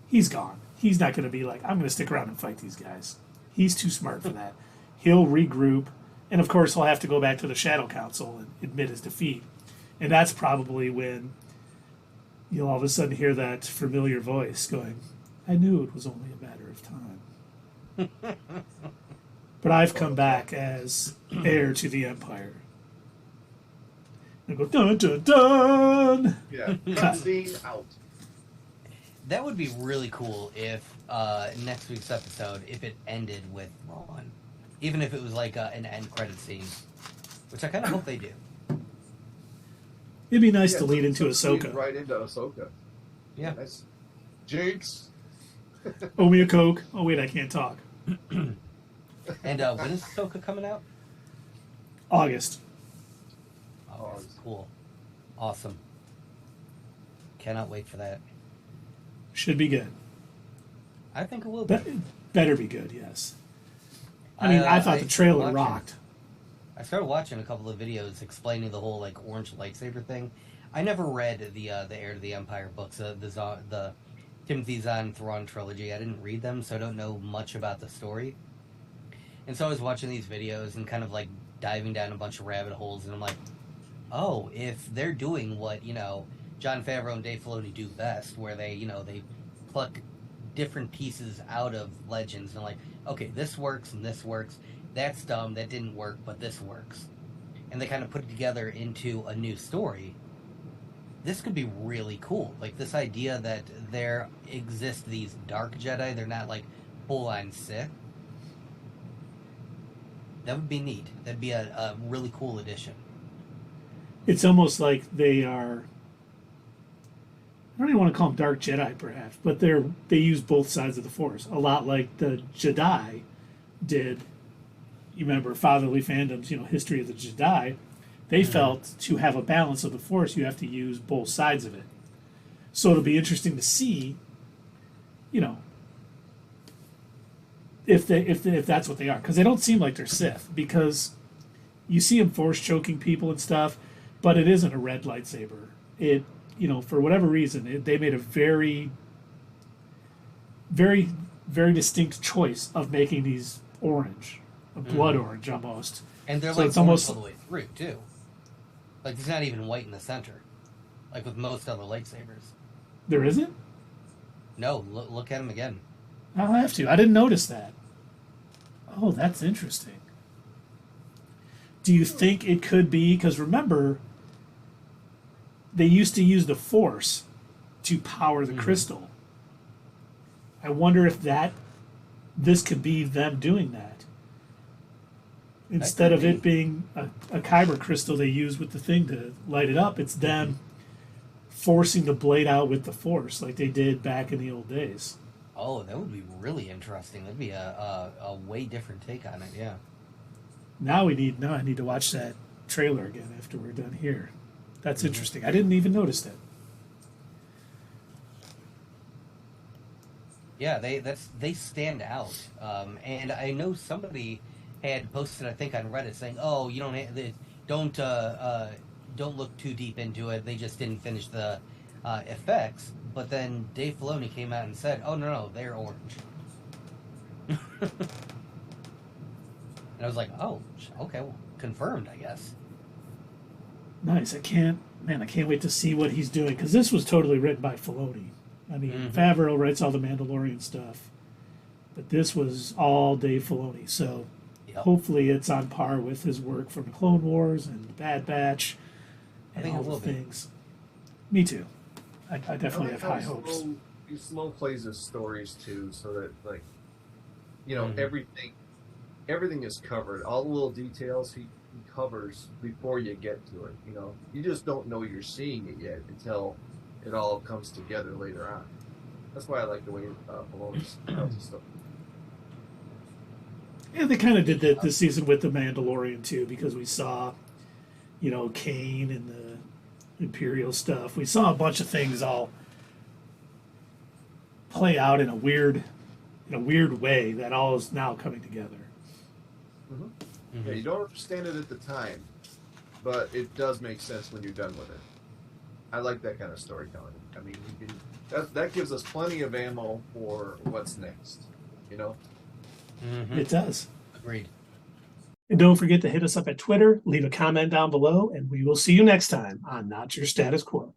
he's gone. He's not going to be like, I'm going to stick around and fight these guys. He's too smart for that. He'll regroup. And, of course, he'll have to go back to the Shadow Council and admit his defeat. And that's probably when you'll all of a sudden hear that familiar voice going, I knew it was only a matter of time. But I've come back as heir to the Empire. And go, dun, dun, dun! Yeah, cutscene out. That would be really cool if next week's episode, if it ended with Ron. Even if it was like an end credit scene. Which I kind of hope they do. It'd be nice to lead into Ahsoka. Right into Ahsoka. Yeah. Nice. Jinx! Owe me a Coke. Oh, wait, I can't talk. And when is Ahsoka coming out? August. Oh, cool. Awesome. Cannot wait for that. Should be good. I think it will be. Better be good, yes. I thought the trailer rocked. I started watching a couple of videos explaining the whole orange lightsaber thing. I never read the Heir to the Empire books, the Timothy Zahn Thrawn trilogy. I didn't read them, so I don't know much about the story. And so I was watching these videos and kind of diving down a bunch of rabbit holes, and I'm like, oh, if they're doing what Jon Favreau and Dave Filoni do best, where they pluck different pieces out of Legends and like, okay, this works and this works. That's dumb. That didn't work, but this works. And they kind of put it together into a new story. This could be really cool. Like this idea that there exist these dark Jedi. They're not like full-on Sith. That would be neat. That'd be a really cool addition. It's almost like they are. I don't even want to call them dark Jedi, perhaps, but they use both sides of the Force a lot, like the Jedi did. You remember Fatherly Fandom's, History of the Jedi. They felt to have a balance of the Force, you have to use both sides of it. So it'll be interesting to see, if that's what they are, because they don't seem like they're Sith. Because you see them Force choking people and stuff, but it isn't a red lightsaber. It, for whatever reason, they made a very, very, very distinct choice of making these orange, a blood orange almost. And they're So like it's almost all the way through too. Like there's not even white in the center, like with most other lightsabers. There isn't? No, look at them again. I'll have to. I didn't notice that. Oh, that's interesting. Do you think it could be, because remember, they used to use the Force to power the crystal. I wonder if this could be them doing that. Instead of it being a kyber crystal they use with the thing to light it up, it's them forcing the blade out with the Force like they did back in the old days. Oh, that would be really interesting. That'd be a way different take on it, yeah. Now I need to watch that trailer again after we're done here. That's interesting. I didn't even notice that. Yeah, they stand out. And I know somebody had posted, I think, on Reddit saying, "Oh, you don't look too deep into it. They just didn't finish the effects." But then Dave Filoni came out and said, "Oh no, they're orange." And I was like, "Oh, okay, well, confirmed, I guess." Nice. I can't wait to see what he's doing, because this was totally written by Filoni. I mean, Favreau writes all the Mandalorian stuff, but this was all Dave Filoni. So hopefully it's on par with his work from the Clone Wars and the Bad Batch and all the things. Me too. I definitely have high hopes. He slow plays his stories too, so that everything is covered. All the little details he covers before you get to it. You just don't know you're seeing it yet until it all comes together later on. That's why I like the way Filoni tells the story. Yeah, they kind of did that this season with the Mandalorian too, because we saw, Kane and the Imperial stuff. We saw a bunch of things all play out in a weird way that all is now coming together. Yeah, you don't understand it at the time, but it does make sense when you're done with it. I like that kind of storytelling. I mean, that gives us plenty of ammo for what's next. It does. Agreed. And don't forget to hit us up at Twitter, leave a comment down below, and we will see you next time on Not Your Status Quo.